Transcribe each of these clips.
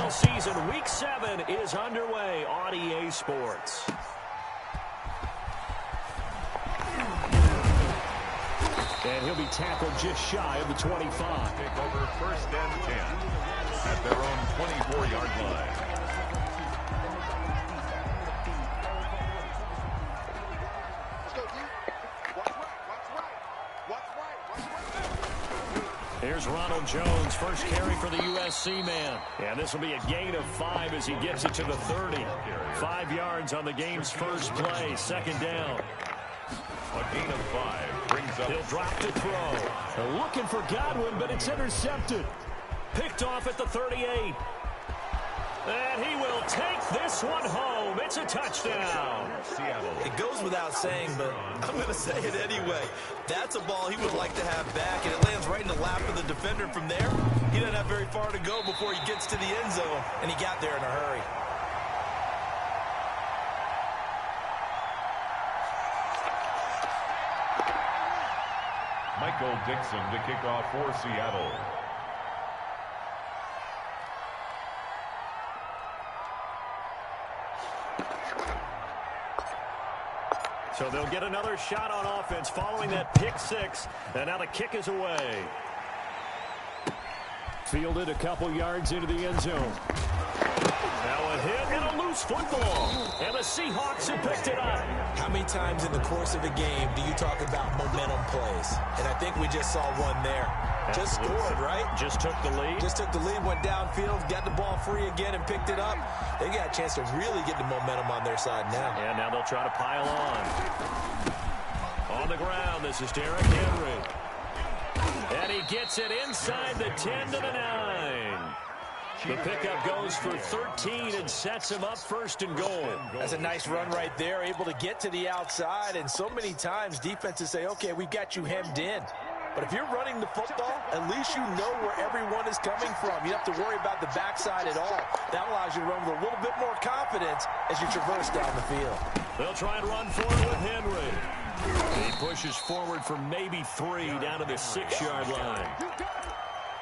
NFL season, Week 7 is underway on EA Sports. And he'll be tackled just shy of the 25. Take over 1st and 10 at their own 24-yard line. Here's Ronald Jones, first carry for the USC man. And this will be a gain of 5 as he gets it to the 30. 5 yards on the game's first play, 2nd down. A gain of 5 brings up. He'll drop to throw. They're looking for Godwin, but it's intercepted. Picked off at the 38. And he will take this one home. It's a touchdown. Seattle. It goes without saying, but I'm going to say it anyway. That's a ball he would like to have back, and it lands right in the lap of the defender from there. He doesn't have very far to go before he gets to the end zone, and he got there in a hurry. Michael Dixon to kick off for Seattle. So they'll get another shot on offense following that pick 6. And now the kick is away. Fielded a couple yards into the end zone. Now a hit and a loose football. And the Seahawks have picked it up. How many times in the course of a game do you talk about momentum plays? And I think we just saw one there. Just scored, right? Just took the lead. Just took the lead, went downfield, got the ball free again and picked it up. They got a chance to really get the momentum on their side now. And now they'll try to pile on. On the ground, this is Derrick Henry. And he gets it inside the 10 to the 9. The pickup goes for 13 and sets him up 1st and goal. That's a nice run right there, able to get to the outside. And so many times defenses say, okay, we've got you hemmed in. But if you're running the football, at least you know where everyone is coming from. You don't have to worry about the backside at all. That allows you to run with a little bit more confidence as you traverse down the field. They'll try and run for it with Henry. He pushes forward for maybe 3 down to the 6-yard line.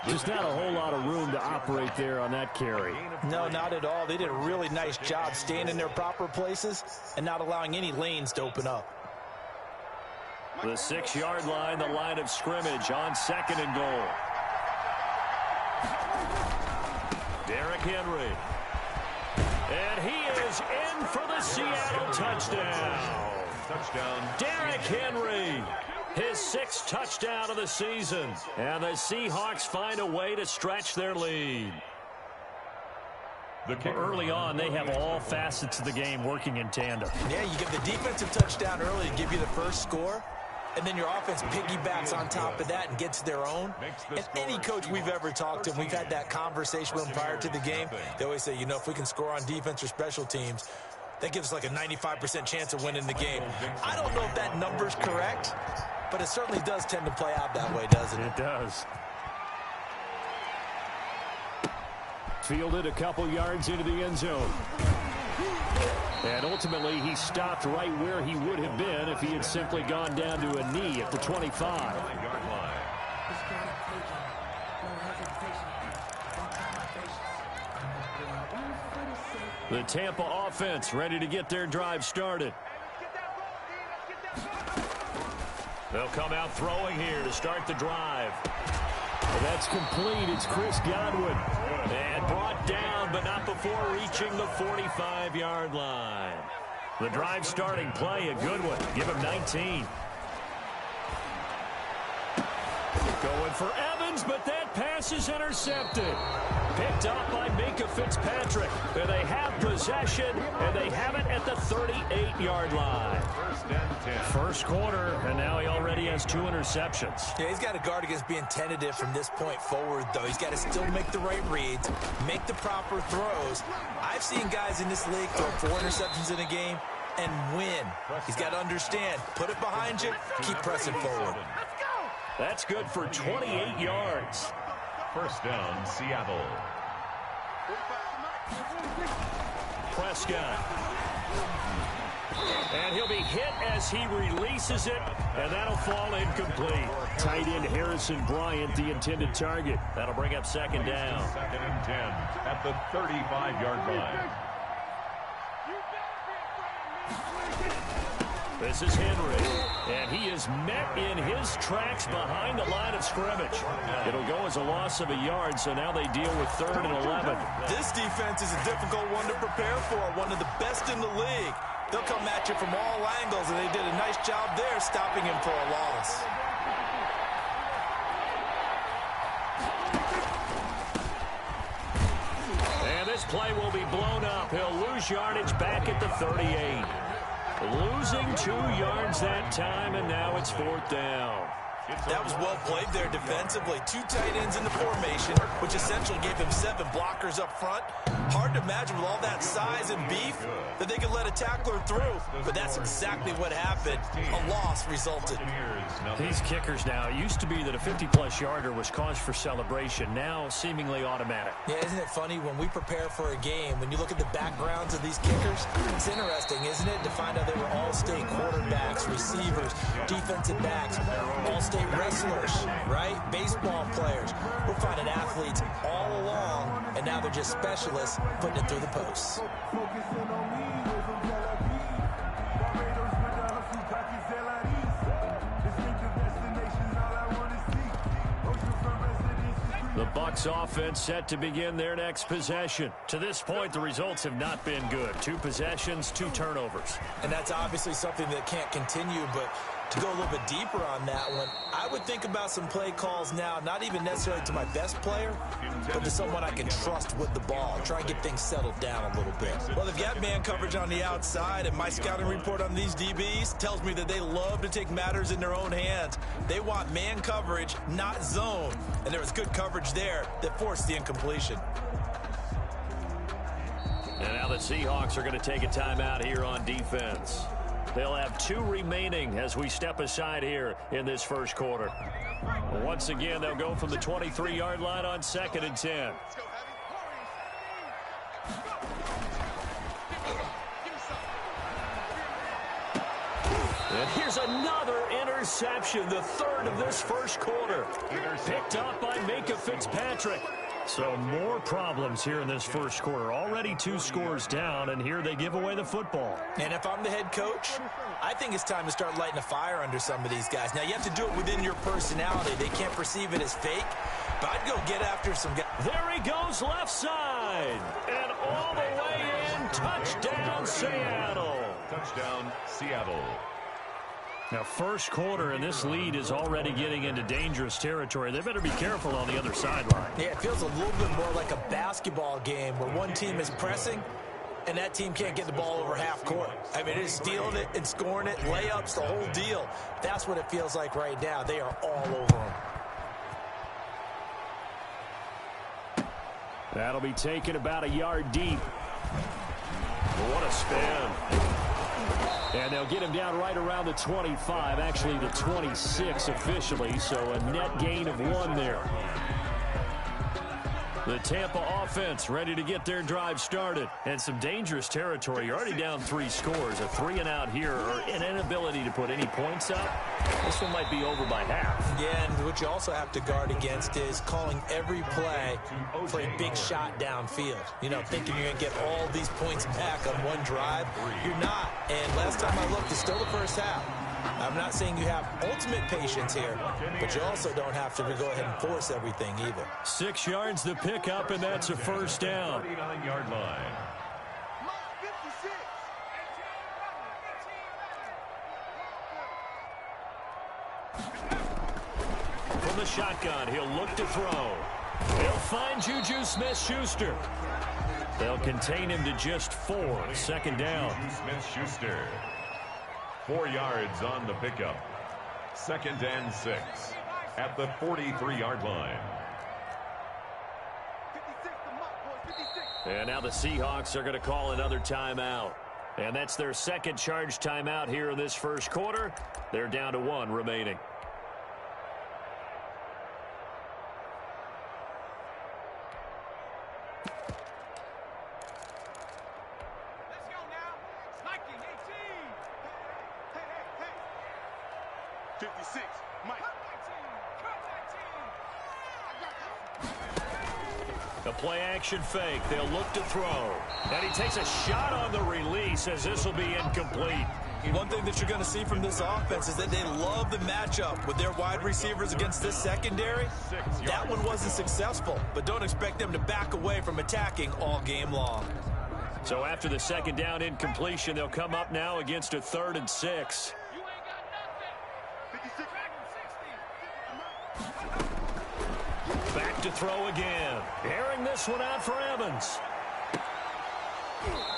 Just not a whole lot of room to operate there on that carry. No, not at all. They did a really nice job staying in their proper places and not allowing any lanes to open up. The 6-yard line, the line of scrimmage on 2nd and goal. Derrick Henry. And he is in for the Seattle touchdown. Derrick Henry. His 6th touchdown of the season. And the Seahawks find a way to stretch their lead. Early on, they have all facets of the game working in tandem. Yeah, you get the defensive touchdown early to give you the first score. And then your offense piggybacks on top of that and gets their own. And any coach we've ever talked to, we've had that conversation with them prior to the game. They always say, you know, if we can score on defense or special teams, that gives us like a 95% chance of winning the game. I don't know if that number's correct, but it certainly does tend to play out that way, doesn't it? It does. Fielded a couple yards into the end zone. And ultimately, he stopped right where he would have been if he had simply gone down to a knee at the 25. The Tampa offense ready to get their drive started. They'll come out throwing here to start the drive. That's complete. It's Chris Godwin. And brought down, but not before reaching the 45-yard line. The drive starting play, a good one. Give him 19. Going for Evans, but that pass is intercepted. Picked up by Minkah Fitzpatrick. And they have possession, and they have it at the 38-yard line. 1st and 10. First quarter, and now he already has 2 interceptions. Yeah, he's got to guard against being tentative from this point forward, though. He's got to still make the right reads, make the proper throws. I've seen guys in this league throw 4 interceptions in a game and win. He's got to understand, put it behind you, keep pressing forward. That's good for 28 yards. 1st down, Seattle. Prescott. And he'll be hit as he releases it, and that'll fall incomplete. Tight end Harrison Bryant, the intended target. That'll bring up second down. 2nd and 10 at the 35-yard line. This is Henry, and he is met in his tracks behind the line of scrimmage. It'll go as a loss of a yard, so now they deal with 3rd and 11. This defense is a difficult one to prepare for, one of the best in the league. They'll come at you from all angles, and they did a nice job there stopping him for a loss. And this play will be blown up. He'll lose yardage back at the 38. Losing 2 yards that time, and now it's 4th down. That was well played there defensively. 2 tight ends in the formation, which essentially gave him 7 blockers up front. Hard to imagine with all that size and beef that they could let a tackler through, but that's exactly what happened. A loss resulted. These kickers now, it used to be that a 50-plus yarder was cause for celebration, now seemingly automatic. Yeah, isn't it funny when we prepare for a game, when you look at the backgrounds of these kickers, it's interesting, isn't it, to find out they were all-state quarterbacks, receivers, defensive backs, all-state wrestlers, right? Baseball players. We're finding athletes all along, and now they're just specialists putting it through the posts. The Bucs offense set to begin their next possession. To this point, the results have not been good. 2 possessions, 2 turnovers. And that's obviously something that can't continue, but to go a little bit deeper on that one, I would think about some play calls now, not even necessarily to my best player, but to someone I can trust with the ball. Try and get things settled down a little bit. Well, they've got man coverage on the outside, and my scouting report on these DBs tells me that they love to take matters in their own hands. They want man coverage, not zone. And there was good coverage there that forced the incompletion. And now the Seahawks are going to take a timeout here on defense. They'll have 2 remaining as we step aside here in this first quarter. Once again, they'll go from the 23-yard line on 2nd and 10. And here's another interception, the 3rd of this first quarter. Picked up by Minkah Fitzpatrick. So more problems here in this first quarter. Already 2 scores down, and here they give away the football. And if I'm the head coach, I think it's time to start lighting a fire under some of these guys. Now, you have to do it within your personality. They can't perceive it as fake, but I'd go get after some guys. There he goes left side, and all the way in. Touchdown, Seattle. Touchdown, Seattle. Now, first quarter, and this lead is already getting into dangerous territory. They better be careful on the other sideline. Yeah, it feels a little bit more like a basketball game where one team is pressing and that team can't get the ball over half court. I mean, it is stealing it and scoring it, layups, the whole deal. That's what it feels like right now. They are all over them. That'll be taken about a yard deep. What a spin. And they'll get him down right around the 25, actually the 26 officially, so a net gain of 1 there. The Tampa offense ready to get their drive started. And some dangerous territory. You're already down 3 scores. A 3-and-out here, or an inability to put any points up. This one might be over by half. Yeah, and what you also have to guard against is calling every play for a big shot downfield. You know, thinking you're going to get all these points back on one drive. You're not. And last time I looked, it's still the first half. I'm not saying you have ultimate patience here, but you also don't have to go ahead and force everything either. 6 yards to pick up, and that's a first down. 39-yard line. From the shotgun, he'll look to throw. He'll find Juju Smith-Schuster. They'll contain him to just 4. 2nd down. Smith-Schuster. 4 yards on the pickup. 2nd and 6 at the 43-yard line. And now the Seahawks are going to call another timeout. And that's their second charge timeout here in this first quarter. They're down to 1 remaining. 56, Mike. The play action fake. They'll look to throw. And he takes a shot on the release as this will be incomplete. One thing that you're going to see from this offense is that they love the matchup with their wide receivers against this secondary. That one wasn't successful, but don't expect them to back away from attacking all game long. So after the second down incompletion, they'll come up now against a 3rd and 6. Back to throw again. Airing this one out for Evans.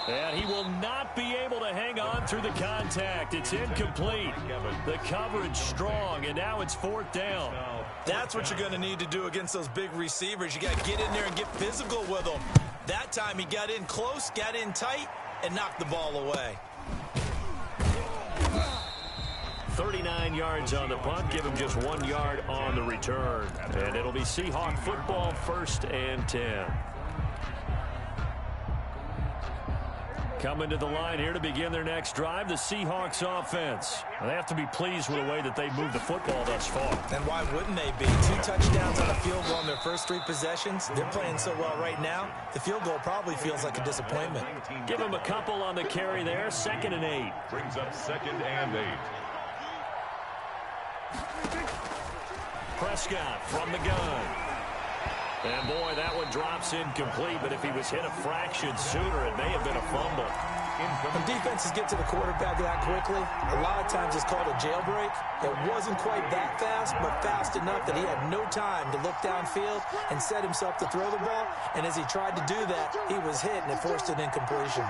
And he will not be able to hang on through the contact. It's incomplete. The coverage strong, and now it's 4th down. That's what you're going to need to do against those big receivers. You got to get in there and get physical with them. That time he got in close, got in tight, and knocked the ball away. 39 yards on the punt. Give him just 1 yard on the return. And it'll be Seahawk football, 1st and 10. Coming to the line here to begin their next drive, the Seahawks offense. They have to be pleased with the way that they've moved the football thus far. And why wouldn't they be? 2 touchdowns on the field goal in their first 3 possessions. They're playing so well right now, the field goal probably feels like a disappointment. Give them a couple on the carry there, 2nd and 8. Brings up 2nd and 8. Prescott from the gun. And, boy, that one drops incomplete, but if he was hit a fraction sooner, it may have been a fumble. When defenses get to the quarterback that quickly, a lot of times it's called a jailbreak. It wasn't quite that fast, but fast enough that he had no time to look downfield and set himself to throw the ball. And as he tried to do that, he was hit, and it forced an incompletion.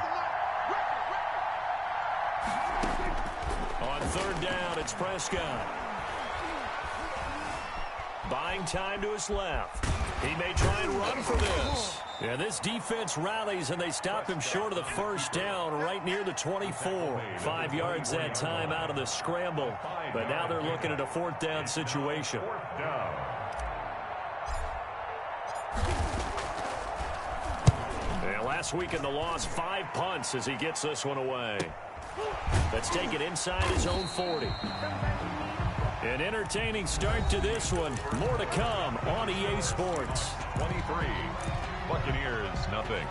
On 3rd down, it's Prescott. Buying time to his left. He may try and run for this. Yeah, this defense rallies, and they stop him short of the 1st down right near the 24. 5 yards that time out of the scramble. But now they're looking at a 4th down situation. Yeah, last week in the loss, 5 punts as he gets this one away. Let's take it inside his own 40. An entertaining start to this one. More to come on EA Sports. 23. Buccaneers, nothing.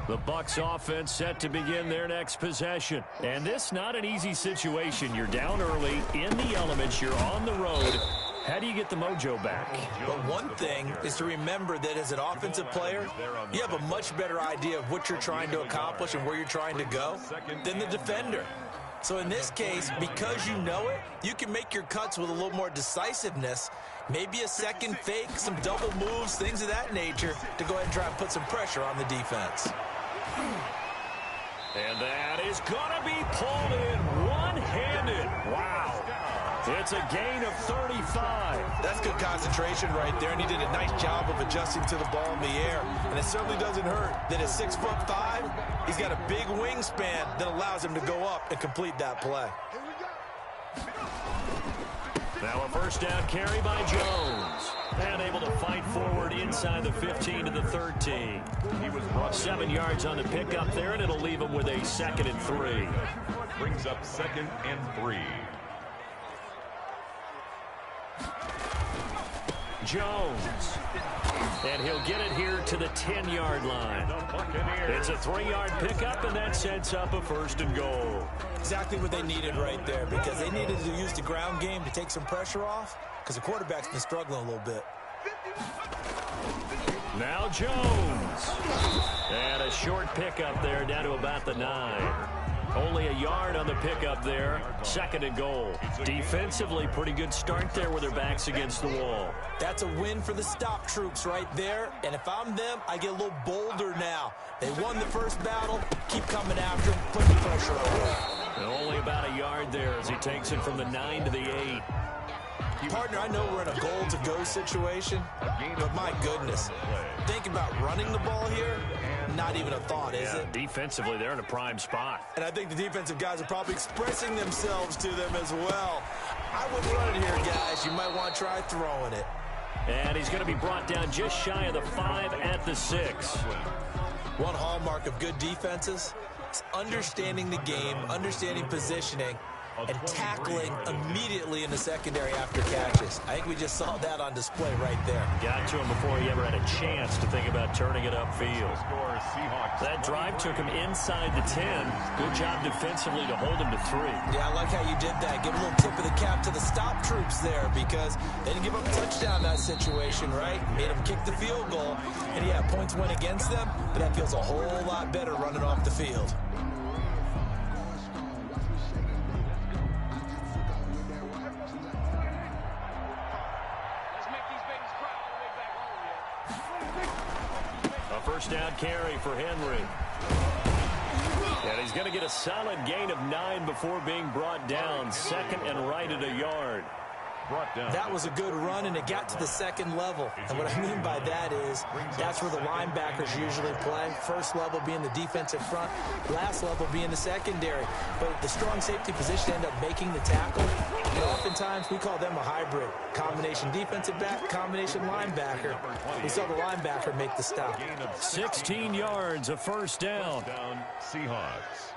The Bucs offense set to begin their next possession. And this not an easy situation. You're down early, in the elements, you're on the road. How do you get the mojo back? But one thing is to remember that as an offensive player, you have a much better idea of what you're trying to accomplish and where you're trying to go than the defender. So in this case, because you know it, you can make your cuts with a little more decisiveness, maybe a second fake, some double moves, things of that nature, to go ahead and try and put some pressure on the defense. And that is going to be pulled in one-handed. Wow. It's a gain of 35. That's good concentration right there, and he did a nice job of adjusting to the ball in the air. And it certainly doesn't hurt that at 6'5", he's got a big wingspan that allows him to go up and complete that play. Now a 1st down carry by Jones. And able to fight forward inside the 15 to the 13. He was brought 7 yards on the pickup there, and it'll leave him with a 2nd and 3. Brings up 2nd and 3. Jones. And he'll get it here to the 10-yard line. It's a 3-yard pickup, and that sets up a 1st and goal. Exactly what they needed right there, because they needed to use the ground game to take some pressure off, because the quarterback's been struggling a little bit. Now Jones. And a short pickup there down to about the 9. Only a yard on the pickup there. 2nd and goal. Defensively, pretty good start there with their backs against the wall. That's a win for the stop troops right there. And if I'm them, I get a little bolder now. They won the first battle. Keep coming after them. Put the pressure on. And only about a yard there as he takes it from the 9 to the 8. Partner, I know we're in a goal-to-go situation, but my goodness, think about running the ball here, not even a thought, is it? Defensively, they're in a prime spot. And I think the defensive guys are probably expressing themselves to them as well. I wouldn't run it here, guys. You might want to try throwing it. And he's going to be brought down just shy of the 5 at the 6. One hallmark of good defenses It's understanding the game, understanding positioning, and tackling immediately in the secondary after catches. I think we just saw that on display right there. Got to him before he ever had a chance to think about turning it upfield. That drive took him inside the 10. Good job defensively to hold him to 3. Yeah, I like how you did that. Give a little tip of the cap to the stop troops there because they didn't give up a touchdown in that situation, right? Made them kick the field goal. And yeah, points went against them, but that feels a whole lot better running off the field. First down carry for Henry. And he's going to get a solid gain of 9 before being brought down. Second and right at a yard. That was a good run, and it got to the second level. And what I mean by that is that's where the linebackers usually play. First level being the defensive front, last level being the secondary. But the strong safety position end up making the tackle. And oftentimes we call them a hybrid. Combination defensive back, combination linebacker. We saw the linebacker make the stop. 16 yards, a first down. Seahawks.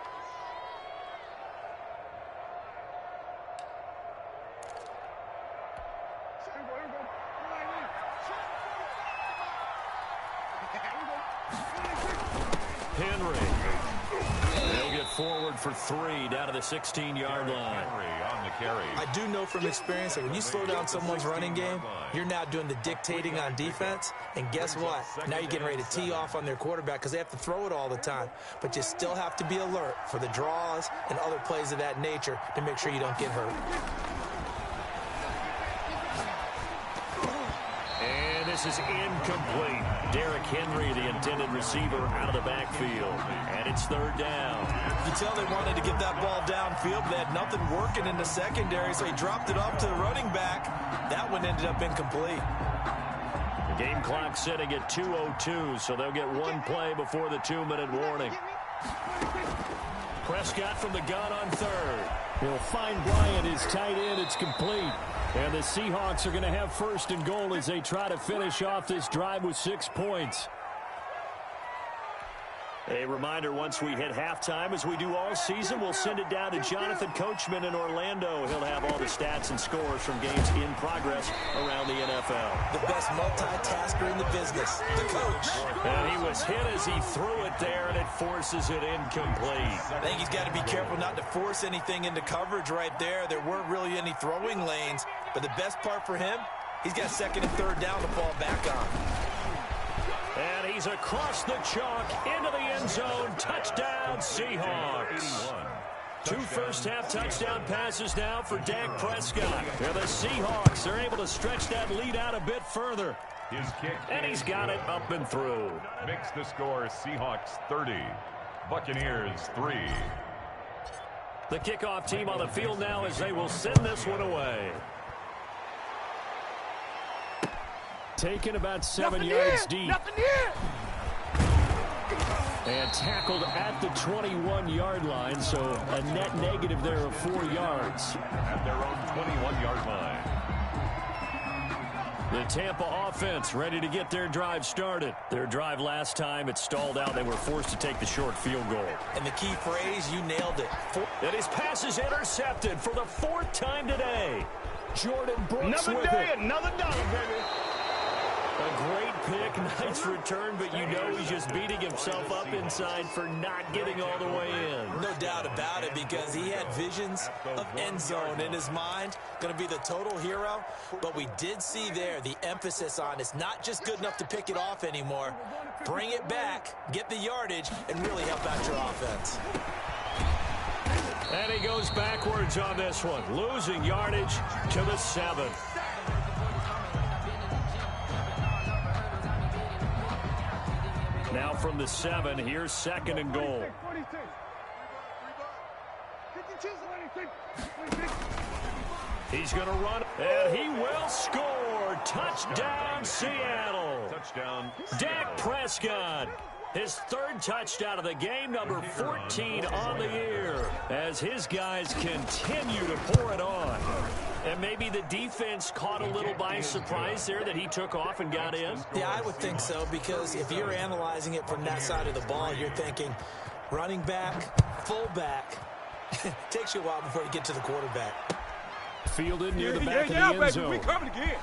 Henry. They'll get forward for 3 down to the 16-yard line. On the carry. I do know from experience that when you slow down someone's running game, you're now doing the dictating on defense. And guess what? Now you're getting ready to tee off on their quarterback because they have to throw it all the time. But you still have to be alert for the draws and other plays of that nature to make sure you don't get hurt. This is incomplete. Derrick Henry, the intended receiver, out of the backfield. And it's third down. You can tell they wanted to get that ball downfield, but they had nothing working in the secondary, so he dropped it off to the running back. That one ended up incomplete. The game clock sitting at 2:02, so they'll get one play before the 2-minute warning. Prescott from the gun on third. He'll find Bryant, his tight end. It's complete. And the Seahawks are going to have first and goal as they try to finish off this drive with 6 points. A reminder, once we hit halftime, as we do all season, we'll send it down to Jonathan Coachman in Orlando. He'll have all the stats and scores from games in progress around the NFL. The best multitasker in the business, the coach. And he was hit as he threw it there, and it forces it incomplete. I think he's got to be careful not to force anything into coverage right there. There weren't really any throwing lanes, but the best part for him, he's got second and third down to fall back on. And he's across the chalk into the end zone. Touchdown, Seahawks. 2 first-half touchdown passes now for Dak Prescott. And the Seahawks are able to stretch that lead out a bit further. His kick, and he's got it up and through. Makes the score Seahawks 30, Buccaneers 3. The kickoff team on the field now as they will send this one away. Taken about 7 yards deep. And tackled at the 21-yard line, so a net negative there of 4 yards. At their own 21-yard line. The Tampa offense ready to get their drive started. Their drive last time, it stalled out. They were forced to take the short field goal. And the key phrase, you nailed it. And his pass is intercepted for the 4th time today. Jordan Brooks another with day, it. another dollar, baby. A great pick, nice return, but you know he's just beating himself up inside for not getting all the way in. No doubt about it, because he had visions of end zone in his mind. Going to be the total hero, but we did see there the emphasis on it's not just good enough to pick it off anymore. Bring it back, get the yardage, and really help out your offense. And he goes backwards on this one, losing yardage to the 7. Now from the 7, here's 2nd and goal. He's going to run, and he will score. Touchdown, Seattle. Touchdown, Dak Prescott. His 3rd touchdown of the game, number 14 on the year, as his guys continue to pour it on. And maybe the defense caught a little by surprise there that he took off and got in? Yeah, I would think so, because if you're analyzing it from that side of the ball, you're thinking, running back, fullback. Takes you a while before you get to the quarterback. Fielded near the back of the end zone. We coming again.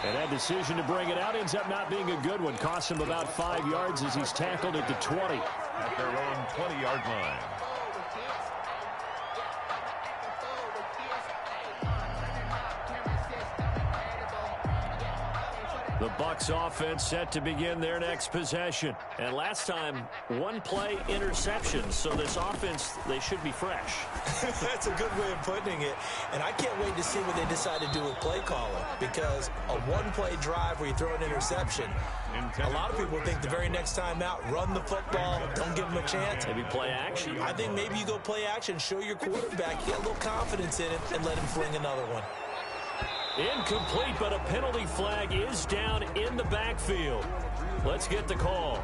And that decision to bring it out ends up not being a good one. Costs him about 5 yards as he's tackled at the 20. At their own 20-yard line. The Bucs offense set to begin their next possession. And last time, one play interception. So this offense, they should be fresh. That's a good way of putting it. And I can't wait to see what they decide to do with play calling. Because a one-play drive where you throw an interception, a lot of people think the very next time out, run the football, don't give them a chance. Maybe play action. I think maybe you go play action, show your quarterback, get a little confidence in it, and let him fling another one. Incomplete, but a penalty flag is down in the backfield. Let's get the call.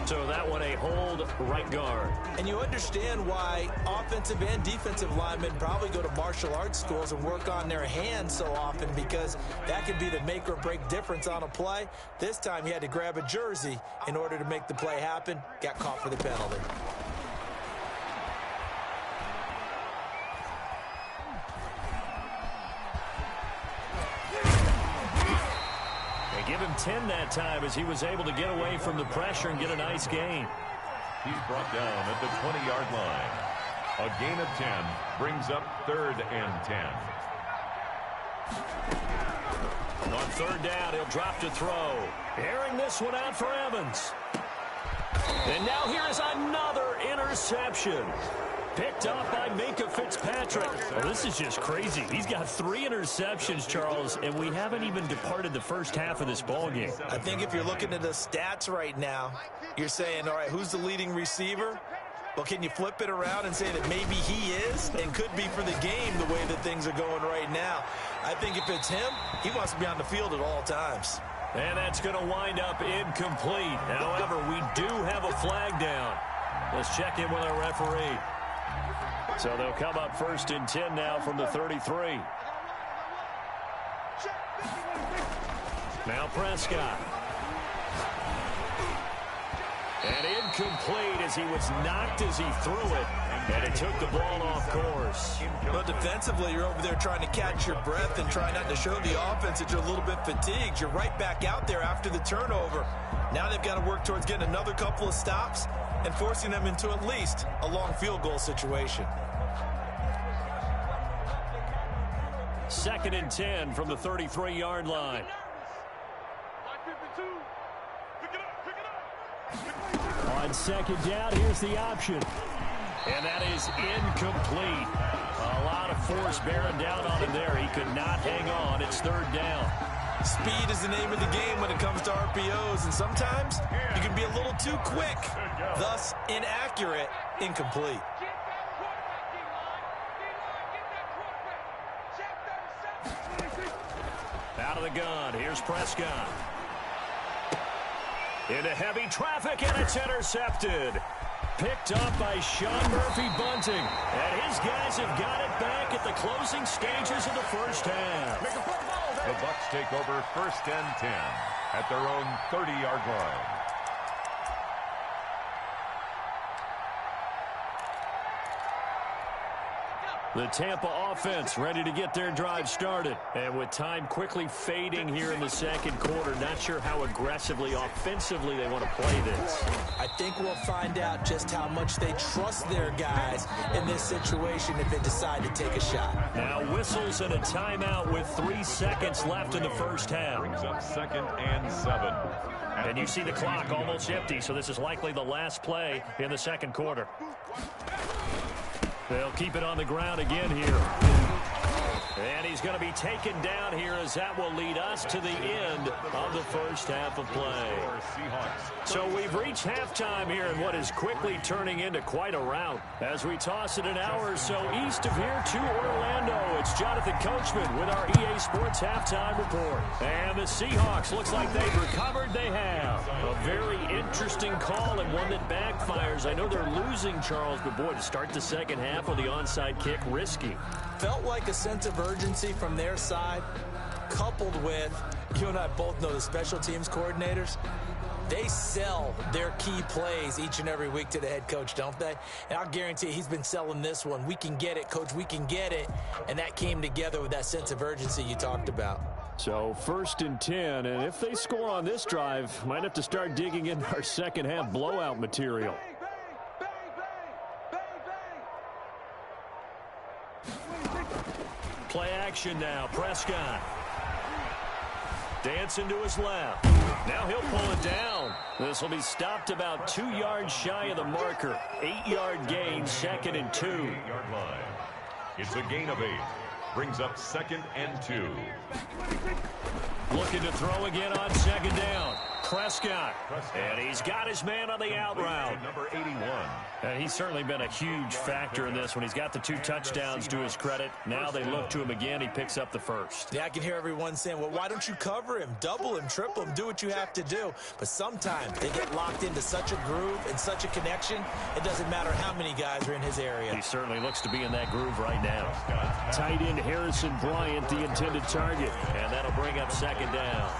So that one a hold right guard. And you understand why offensive and defensive linemen probably go to martial arts schools and work on their hands so often, because that can be the make or break difference on a play. This time he had to grab a jersey in order to make the play happen. Got caught for the penalty. Give him 10 that time as he was able to get away from the pressure and get a nice gain. He's brought down at the 20-yard line. A gain of 10 brings up 3rd and 10. On 3rd down, he'll drop to throw. Airing this one out for Evans. And now here is another interception. Picked up by Minkah Fitzpatrick. Well, this is just crazy. He's got 3 interceptions, Charles, and we haven't even departed the first half of this ballgame. I think if you're looking at the stats right now, you're saying, all right, who's the leading receiver? Well, can you flip it around and say that maybe he is and could be for the game the way that things are going right now? I think if it's him, he wants to be on the field at all times. And that's going to wind up incomplete. However, we do have a flag down. Let's check in with our referee. So they'll come up 1st and 10 now from the 33. Now Prescott. And incomplete as he was knocked as he threw it. And it took the ball off course. But defensively, you're over there trying to catch your breath and try not to show the offense that you're a little bit fatigued. You're right back out there after the turnover. Now they've got to work towards getting another couple of stops and forcing them into at least a long field goal situation. 2nd and 10 from the 33-yard line. On 2nd down, here's the option. And that is incomplete. A lot of force bearing down on him there. He could not hang on. It's 3rd down. Speed is the name of the game when it comes to RPOs, and sometimes you can be a little too quick, thus inaccurate, incomplete. Out of the gun, here's Prescott. Into heavy traffic, and it's intercepted. Picked up by Sean Murphy-Bunting. And his guys have got it back at the closing stages of the first half. The Bucs take over 1st and 10 at their own 30-yard line. The Tampa offense ready to get their drive started. And with time quickly fading here in the 2nd quarter, not sure how aggressively, offensively they want to play this. I think we'll find out just how much they trust their guys in this situation if they decide to take a shot. Now whistles and a timeout with 3 seconds left in the first half. Brings up 2nd and 7. And you see the clock almost empty, so this is likely the last play in the 2nd quarter. They'll keep it on the ground again here. And he's going to be taken down here as that will lead us to the end of the first half of play. So we've reached halftime here in what is quickly turning into quite a rout. As we toss it an hour or so east of here to Orlando, it's Jonathan Coachman with our EA Sports Halftime Report. And the Seahawks, looks like they've recovered. They have. A very interesting call and one that backfires. I know they're losing, Charles, but boy, to start the second half with the onside kick, risky. Felt like a sense of urgency from their side, coupled with, you and I both know the special teams coordinators, They sell their key plays each and every week to the head coach, don't they? And I'll guarantee you he's been selling this one. We can get it, coach. We can get it. And that came together with that sense of urgency you talked about. So 1st and 10, and if they score on this drive, might have to start digging in our second half blowout material. Play action now. Prescott. Dancing to his left. Now he'll pull it down. This will be stopped about 2 yards shy of the marker. 8-yard gain, 2nd and 2. 8-yard line. It's a gain of 8. Brings up 2nd and 2. Looking to throw again on 2nd down. Prescott. And he's got his man on the out route. Number 81. And he's certainly been a huge factor in this when he's got the 2 touchdowns to his credit. Now they look to him again. He picks up the first. Yeah, I can hear everyone saying, well, why don't you cover him, double him, triple him, do what you have to do. But sometimes they get locked into such a groove and such a connection, it doesn't matter how many guys are in his area. He certainly looks to be in that groove right now. Tight end Harrison Bryant, the intended target. And that'll bring up 2nd down.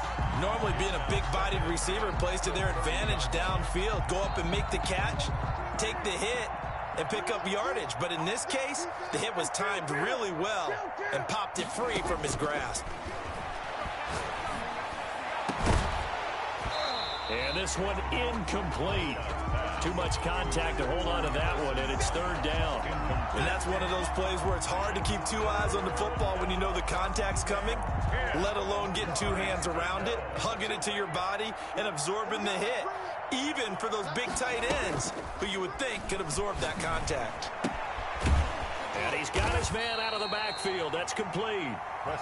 Normally being a big-bodied receiver plays to their advantage downfield. Go up and make the catch, take the hit, and pick up yardage. But in this case, the hit was timed really well and popped it free from his grasp. And this one incomplete. Too much contact to hold on to that one, and it's 3rd down. And that's one of those plays where it's hard to keep 2 eyes on the football when you know the contact's coming, let alone getting 2 hands around it, hugging it to your body, and absorbing the hit, even for those big tight ends who you would think could absorb that contact. And he's got his man out of the backfield. That's complete.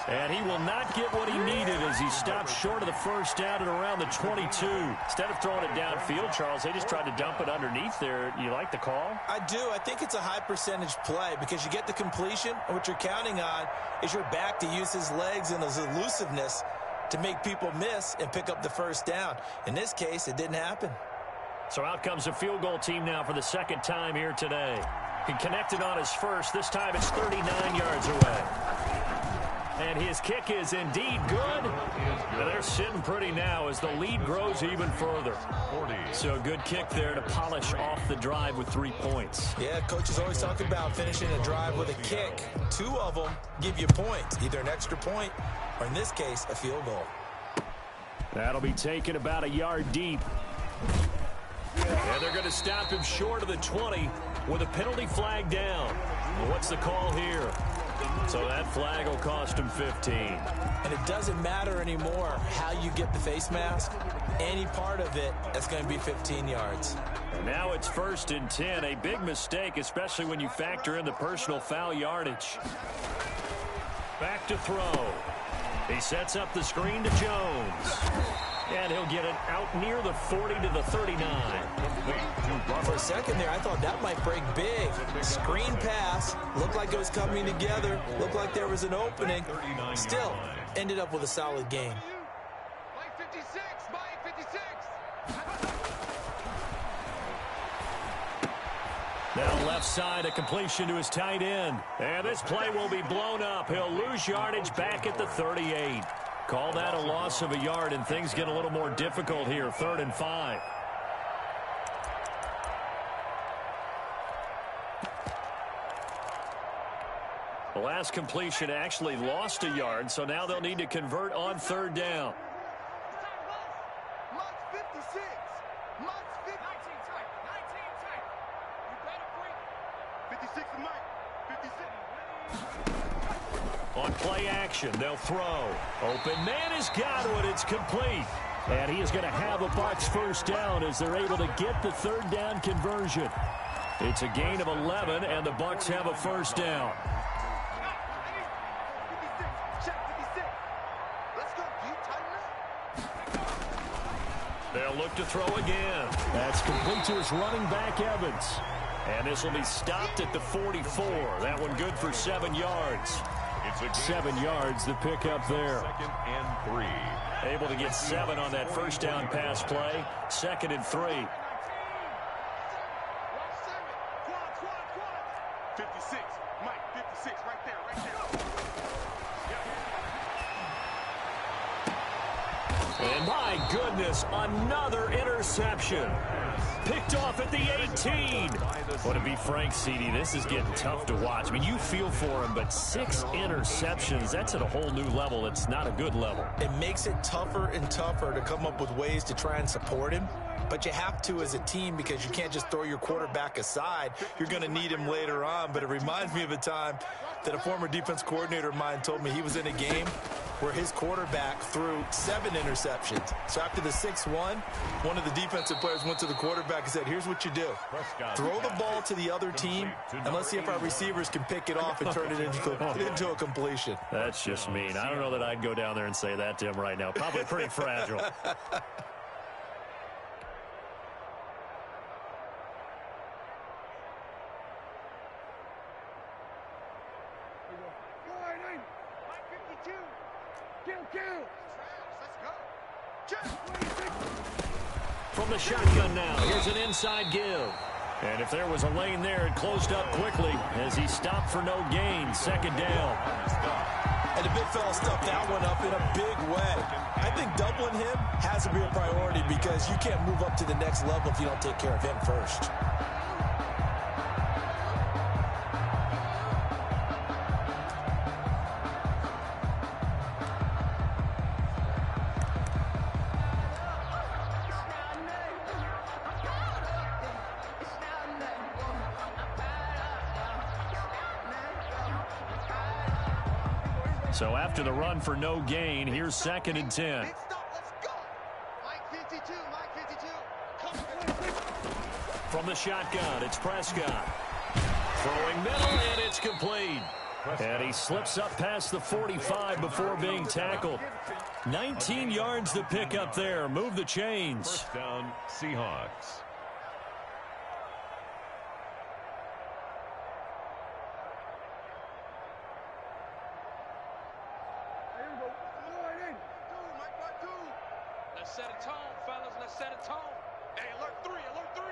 And he will not get what he needed as he stopped short of the 1st down at around the 22. Instead of throwing it downfield, Charles, they just tried to dump it underneath there. You like the call? I do. I think it's a high-percentage play because you get the completion, and what you're counting on is your back to use his legs and his elusiveness to make people miss and pick up the 1st down. In this case, it didn't happen. So out comes a field goal team now for the 2nd time here today. He connected on his first. This time it's 39 yards away. And his kick is indeed good. And they're sitting pretty now as the lead grows even further. So a good kick there to polish off the drive with 3 points. Yeah, coaches always talk about finishing a drive with a kick. 2 of them give you points, either an extra point or, in this case, a field goal. That'll be taken about a yard deep. And they're going to stop him short of the 20 with a penalty flag down. Well, what's the call here? So that flag will cost him 15. And it doesn't matter anymore how you get the face mask. Any part of it, that's going to be 15 yards. And now it's 1st and 10. A big mistake, especially when you factor in the personal foul yardage. Back to throw. He sets up the screen to Jones. And he'll get it out near the 40 to the 39. For a second there, I thought that might break big. Screen pass. Looked like it was coming together. Looked like there was an opening. Still, ended up with a solid game. Now left side, a completion to his tight end. And this play will be blown up. He'll lose yardage back at the 38. Call that a loss of a yard, and things get a little more difficult here. 3rd and 5. The last completion actually lost a yard, so now they'll need to convert on 3rd down. On play action, they'll throw. Open man has got it. It's complete. And he is going to have a Bucs 1st down as they're able to get the 3rd down conversion. It's a gain of 11, and the Bucs have a 1st down. They'll look to throw again. That's complete to his running back, Evans. And this will be stopped at the 44. That one good for 7 yards. 7 yards, the pickup there. 2nd and 3. Able to get 7 on that 1st down pass play. 2nd and 3. 56, Mike, 56, right there. And my goodness, another interception. Picked off at the 18. Well, to be frank, CD, this is getting tough to watch. I mean, you feel for him, but 6 interceptions, that's at a whole new level. It's not a good level. It makes it tougher and tougher to come up with ways to try and support him. But you have to as a team because you can't just throw your quarterback aside. You're going to need him later on. But it reminds me of a time that a former defense coordinator of mine told me he was in a game where his quarterback threw 7 interceptions. So after the 6-1, one of the defensive players went to the quarterback and said, here's what you do. Throw the ball to the other team, and let's see if our receivers can pick it off and turn it into a completion. That's just mean. I don't know that I'd go down there and say that to him right now. Probably pretty fragile. From the shotgun now, here's an inside give. And if there was a lane there, it closed up quickly as he stopped for no gain. 2nd down. And the big fella stuffed that one up in a big way. I think doubling him has to be a priority because you can't move up to the next level if you don't take care of him first. So after the run for no gain, here's 2nd and 10. From the shotgun, it's Prescott. Throwing middle, and it's complete. And he slips up past the 45 before being tackled. 19 yards to pick up there. Move the chains. First down, Seahawks. Let's set a tone, fellas. Let's set a tone. Hey, alert 3, alert 3.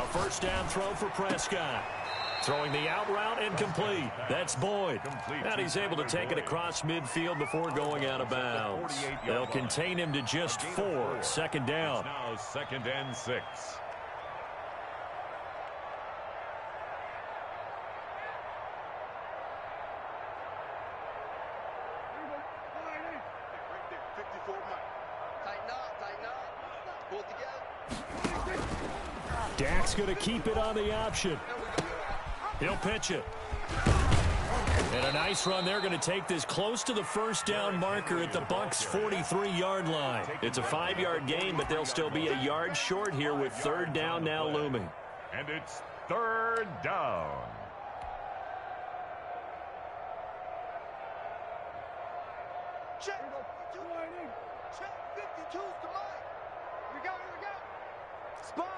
A first down throw for Prescott. Throwing the out route and complete. That's Boyd. And he's able to take it across midfield before going out of bounds. They'll contain him to just 4. 2nd down. Now 2nd and 6. Dak's going to keep it on the option. He'll pitch it. And a nice run. They're going to take this close to the first down marker at the Bucs' 43-yard line. It's a 5-yard gain, but they'll still be a yard short here with 3rd down now looming. And it's 3rd down. Check. Check. 52's the line. We go. Sponge.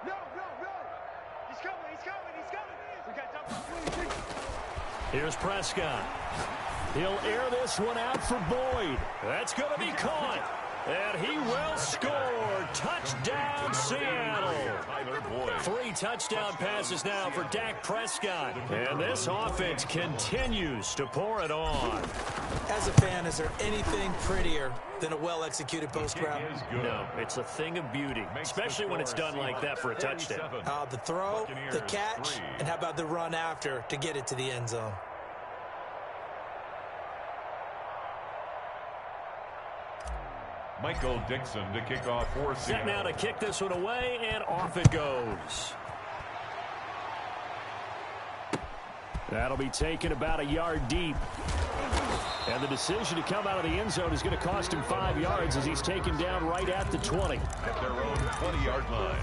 No. He's coming. We got double. Here's Prescott. He'll air this one out for Boyd. That's going to be caught. And he will score. Touchdown, Seattle. 3 touchdown passes now for Dak Prescott. And this offense continues to pour it on. As a fan, is there anything prettier than a well-executed post route? No, it's a thing of beauty, especially when it's done like that for a touchdown. The throw, the catch, and how about the run after to get it to the end zone? Michael Dixon to kick off for Seattle. Set now to kick this one away, and off it goes. That'll be taken about a yard deep. And the decision to come out of the end zone is going to cost him 5 yards as he's taken down right at the 20. At their own 20-yard line.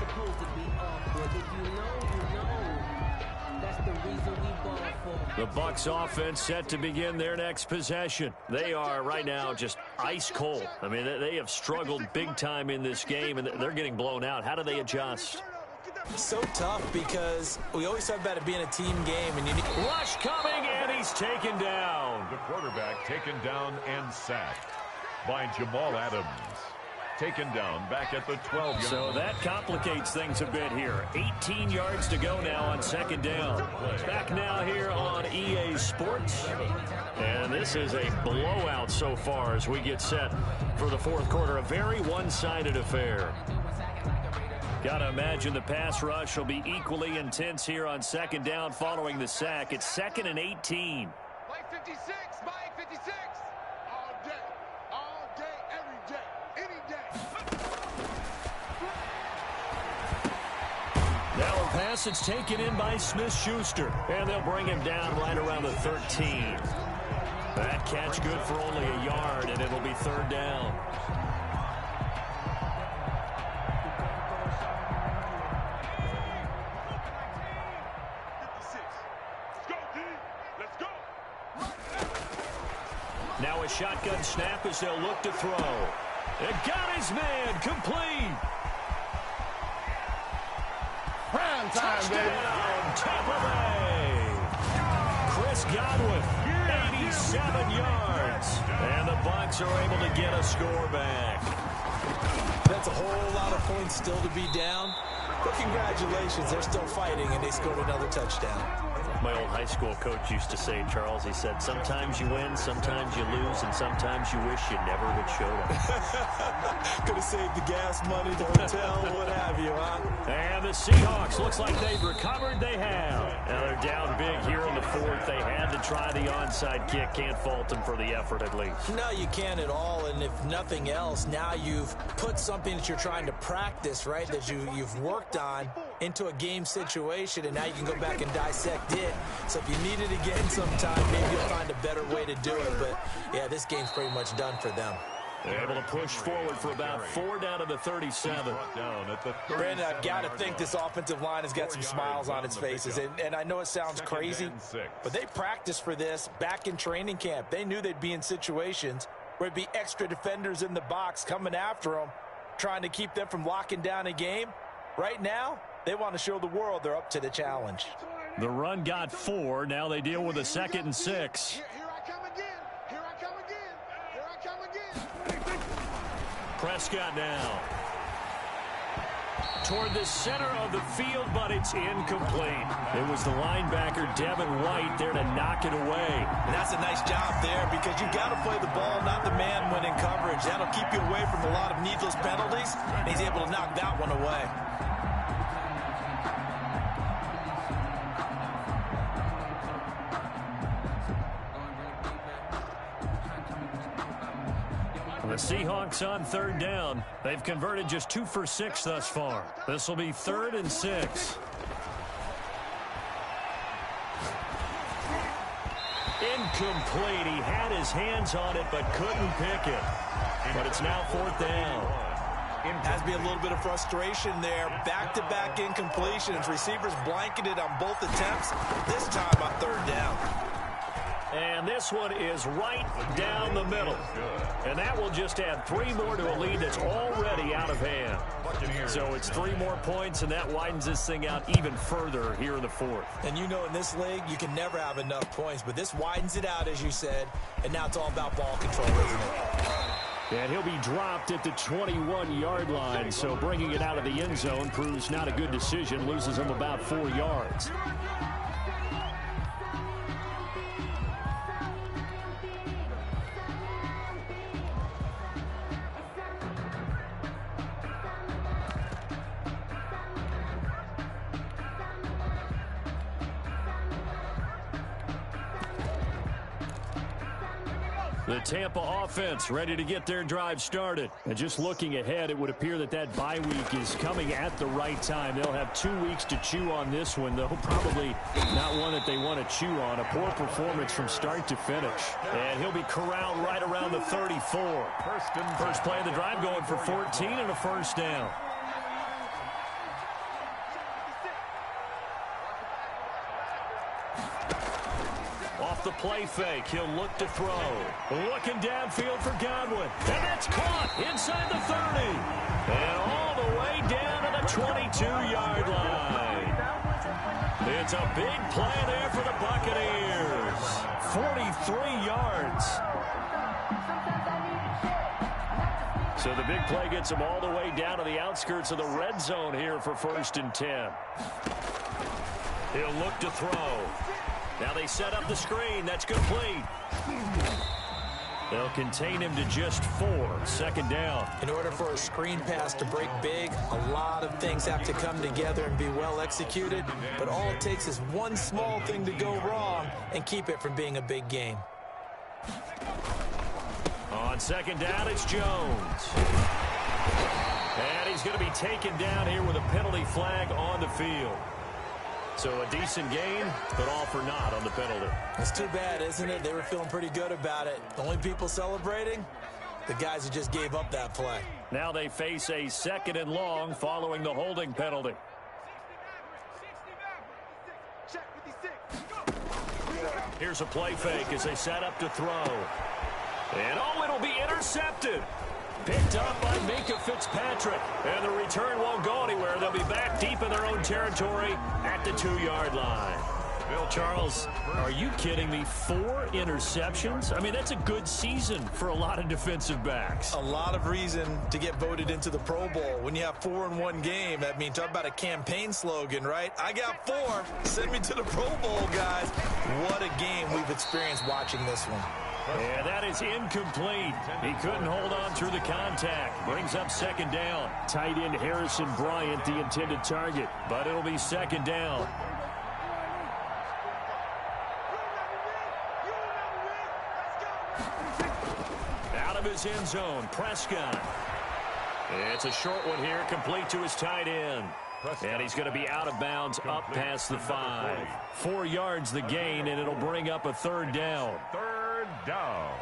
The Bucs offense set to begin their next possession. They are right now just ice cold. I mean, they have struggled big time in this game, and they're getting blown out. How do they adjust? So tough because we always talk about it being a team game. And you need rush coming, and he's taken down. The quarterback taken down and sacked by Jamal Adams. taken down back at the 12-yard So line. that complicates things a bit here. 18 yards to go now on second down. Back now here on EA Sports. And this is a blowout so far as we get set for the fourth quarter. A very one-sided affair. Got to imagine the pass rush will be equally intense here on second down following the sack. It's 2nd and 18. Mike 56, Mike 56. All day, every day, any day. Now a pass that's taken in by Smith-Schuster. And they'll bring him down right around the 13. That catch good for only a yard, and it'll be third down. Now a shotgun snap as they'll look to throw. It got his man complete. Prime time, Touchdown, Tampa Bay. Chris Godwin, 87 yards. And the Bucs are able to get a score back. That's a whole lot of points still to be down. But congratulations, they're still fighting, and they scored another touchdown. My old high school coach used to say, Charles, he said, sometimes you win, sometimes you lose, and sometimes you wish you never had showed up. Could have saved the gas money, the hotel, what have you, huh? And the Seahawks, looks like they've recovered. They have. Now they're down big here in the fourth. They had to try the onside kick. Can't fault them for the effort, at least. No, you can't at all, and if nothing else, now you've put something that you're trying to practice, right, that you've worked on into a game situation, and now you can go back and dissect it. So if you need it again sometime, maybe you'll find a better way to do it. But, yeah, this game's pretty much done for them. They're able to push forward for about 4 down to the 37. Brandon, I've got to think this offensive line has got some smiles on its faces. And I know it sounds crazy, but they practiced for this back in training camp. They knew they'd be in situations where there'd be extra defenders in the box coming after them, trying to keep them from locking down a game. Right now, they want to show the world they're up to the challenge. The run got 4. Now they deal with a 2nd and 6. Here I come again. Here I come again. Here I come again. Prescott now. Toward the center of the field, but it's incomplete. It was the linebacker, Devin White, there to knock it away. And that's a nice job there because you've got to play the ball, not the man when in coverage. That'll keep you away from a lot of needless penalties, and he's able to knock that one away. The Seahawks on third down. They've converted just 2 for 6 thus far. This will be 3rd and 6. Incomplete. He had his hands on it but couldn't pick it. But it's now 4th down. Has to be a little bit of frustration there. Back-to-back incompletions. Receivers blanketed on both attempts. This time on third down. And this one is right down the middle. And that will just add 3 more to a lead that's already out of hand. So it's 3 more points, and that widens this thing out even further here in the fourth. And you know in this league, you can never have enough points. But this widens it out, as you said. And now it's all about ball control, isn't it? And he'll be dropped at the 21-yard line. So bringing it out of the end zone proves not a good decision. Loses him about 4 yards. The Tampa offense ready to get their drive started. And just looking ahead, it would appear that that bye week is coming at the right time. They'll have 2 weeks to chew on this one, though probably not one that they want to chew on. A poor performance from start to finish. And he'll be corralled right around the 34. First play of the drive going for 14 and a first down. Off the play fake, he'll look to throw. Looking downfield for Godwin. And that's caught inside the 30. And all the way down to the 22-yard line. It's a big play there for the Buccaneers. 43 yards. So the big play gets him all the way down to the outskirts of the red zone here for 1st and 10. He'll look to throw. Now they set up the screen. That's complete. They'll contain him to just 4. 2nd down. In order for a screen pass to break big, a lot of things have to come together and be well executed. But all it takes is one small thing to go wrong and keep it from being a big game. On 2nd down, it's Jones. And he's going to be taken down here with a penalty flag on the field. So a decent gain, but all for naught on the penalty. It's too bad, isn't it? They were feeling pretty good about it. The only people celebrating, the guys who just gave up that play. Now they face a 2nd and long following the holding penalty. Here's a play fake as they set up to throw. And oh, it'll be intercepted. Picked up by Minkah Fitzpatrick. And the return won't go anywhere. They'll be back deep in their own territory at the 2-yard line. Charles, are you kidding me? 4 interceptions? I mean, that's a good season for a lot of defensive backs. A lot of reason to get voted into the Pro Bowl. When you have 4 in one game, that means talk about a campaign slogan, right? I got 4. Send me to the Pro Bowl, guys. What a game we've experienced watching this one. Yeah, that is incomplete. He couldn't hold on through the contact. Brings up 2nd down. Tight end Harrison Bryant, the intended target. But it'll be 2nd down. Out of his end zone, Prescott. It's a short one here, complete to his tight end. And he's going to be out of bounds up past the 5. 4 yards the gain, and it'll bring up a 3rd down. 3rd down.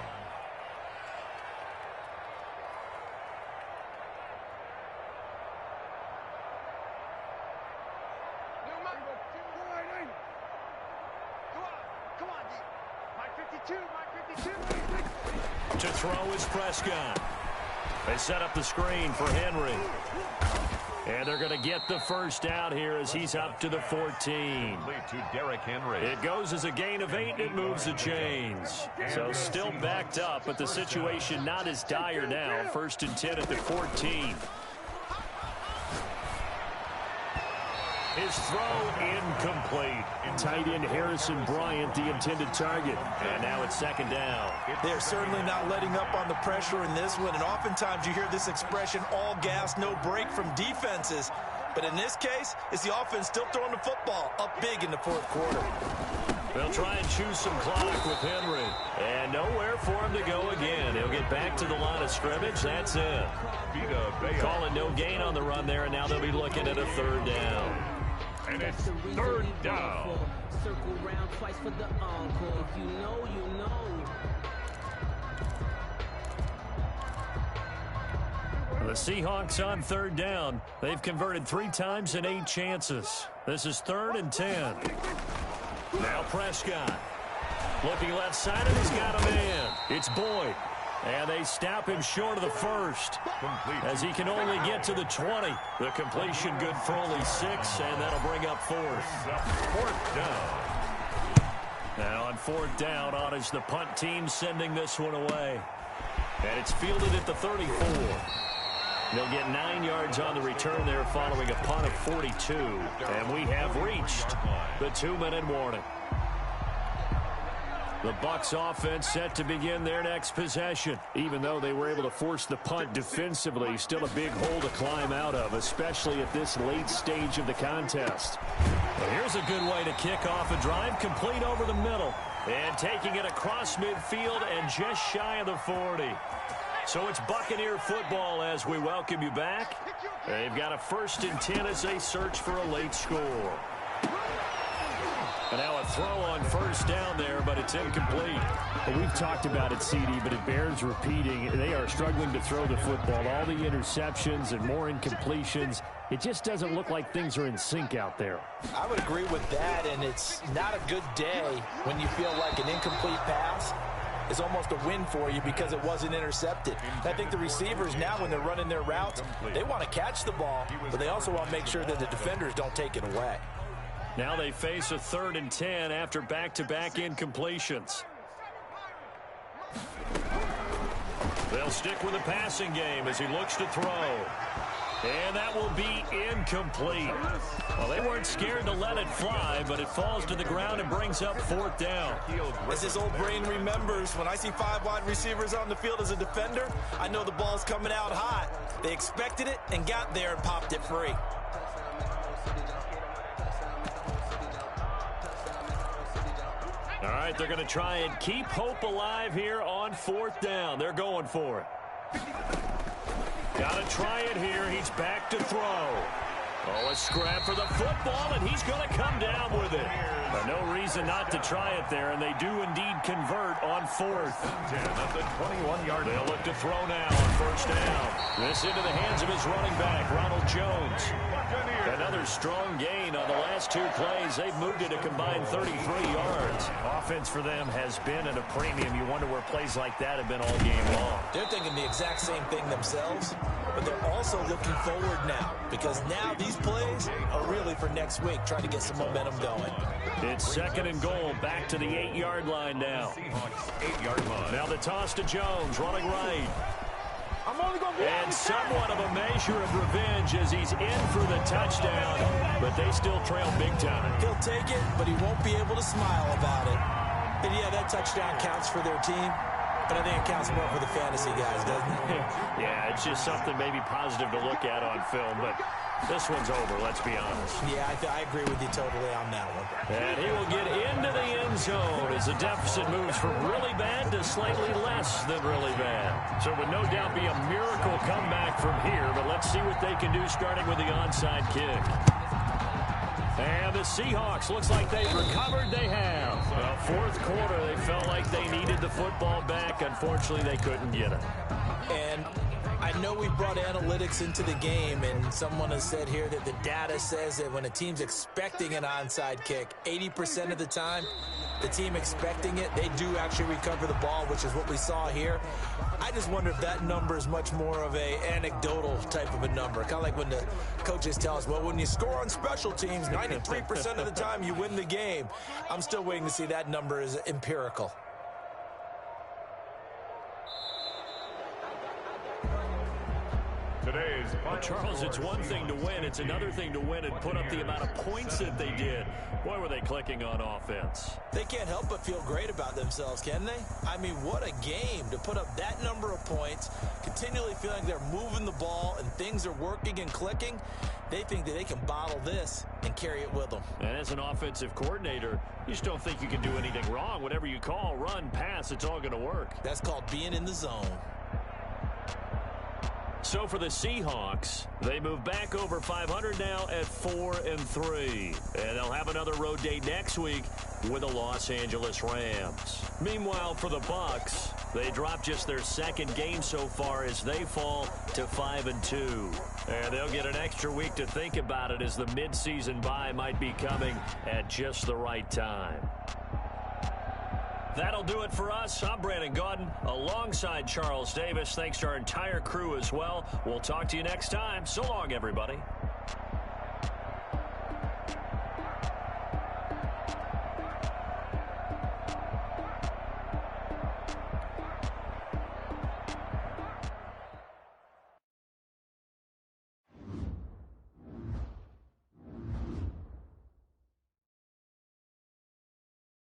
Come on, D. Mike 52, Mike 52. To throw is Prescott. They set up the screen for Henry. And they're going to get the 1st down here as he's up to the 14. To Derrick Henry. It goes as a gain of 8, and it moves the chains. So still backed up, but the situation not as dire now. 1st and 10 at the 14. His throw incomplete. Tight end Harrison Bryant, the intended target. And now it's 2nd down. They're certainly not letting up on the pressure in this one. And oftentimes you hear this expression, all gas, no break from defenses. But in this case, it's the offense still throwing the football up big in the 4th quarter. They'll try and choose some clock with Henry. And nowhere for him to go again. He'll get back to the line of scrimmage. That's it. Calling no gain on the run there, and now they'll be looking at a 3rd down. And it's 3rd down. Circle round twice for the encore. If you know, you know. The Seahawks on 3rd down. They've converted 3 times in 8 chances. This is 3rd and 10. Now Prescott. Looking left side, and he's got a man. It's Boyd. And they stop him short of the 1st as he can only get to the 20. The completion good for only 6, and that'll bring up 4th. 4th down. Now on 4th down, on is the punt team sending this one away. And it's fielded at the 34. They'll get 9 yards on the return there following a punt of 42. And we have reached the 2-minute warning. The Bucs offense set to begin their next possession. Even though they were able to force the punt defensively, still a big hole to climb out of, especially at this late stage of the contest. Well, here's a good way to kick off a drive, complete over the middle. And taking it across midfield and just shy of the 40. So it's Buccaneer football as we welcome you back. They've got a 1st and 10 as they search for a late score. And now a throw on 1st down there, but it's incomplete. Well, we've talked about it, CD, but it bears repeating. They are struggling to throw the football. All the interceptions and more incompletions. It just doesn't look like things are in sync out there. I would agree with that, and it's not a good day when you feel like an incomplete pass is almost a win for you because it wasn't intercepted. I think the receivers now, when they're running their routes, they want to catch the ball, but they also want to make sure that the defenders don't take it away. Now they face a 3rd and 10 after back-to-back incompletions. They'll stick with the passing game as he looks to throw. And that will be incomplete. Well, they weren't scared to let it fly, but it falls to the ground and brings up 4th down. As his old brain remembers, when I see 5 wide receivers on the field as a defender, I know the ball's coming out hot. They expected it and got there and popped it free. All right, they're going to try and keep hope alive here on 4th down. They're going for it. Got to try it here. He's back to throw. Oh, a scrap for the football, and he's going to come down with it. But no reason not to try it there, and they do indeed convert on 4th. That's a 21-yard. They'll look to throw now on 1st down. This into the hands of his running back, Ronald Jones. Another strong gain on the last 2 plays. They've moved it a combined 33 yards. Offense for them has been at a premium. You wonder where plays like that have been all game long. They're thinking the exact same thing themselves, but they're also looking forward now, because now these plays are really for next week, trying to get some momentum going. It's 2nd and goal, back to the 8-yard line now. Seahawks 8-yard line. Now the toss to Jones, running right. And somewhat of a measure of revenge as he's in for the touchdown, but they still trail big time. He'll take it, but he won't be able to smile about it. And yeah, that touchdown counts for their team, but I think it counts more for the fantasy guys, doesn't it? Yeah, it's just something maybe positive to look at on film, but this one's over, let's be honest. Yeah, I agree with you totally on that one. And he will get into the end zone as the deficit moves from really bad to slightly less than really bad. So it would no doubt be a miracle comeback from here, but let's see what they can do starting with the onside kick. And the Seahawks, looks like they've recovered. They have. Well, 4th quarter, they felt like they needed the football back. Unfortunately, they couldn't get it. And I know we brought analytics into the game, and someone has said here that the data says that when a team's expecting an onside kick, 80% of the time, the team expecting it, they do actually recover the ball, which is what we saw here. I just wonder if that number is much more of a anecdotal type of a number. Kind of like when the coaches tell us, well, when you score on special teams, 93% of the time you win the game. I'm still waiting to see that number is empirical. Well, Charles, it's one thing to win. It's another thing to win and put up the amount of points that they did. Boy, were they clicking on offense. They can't help but feel great about themselves, can they? I mean, what a game to put up that number of points, continually feeling they're moving the ball and things are working and clicking. They think that they can bottle this and carry it with them. And as an offensive coordinator, you just don't think you can do anything wrong. Whatever you call, run, pass, it's all going to work. That's called being in the zone. So for the Seahawks, they move back over 500 now at 4-3. And they'll have another road date next week with the Los Angeles Rams. Meanwhile, for the Bucs, they drop just their 2nd game so far as they fall to 5-2. And they'll get an extra week to think about it as the midseason bye might be coming at just the right time. That'll do it for us. I'm Brandon Gaudin alongside Charles Davis. Thanks to our entire crew as well. We'll talk to you next time. So long, everybody.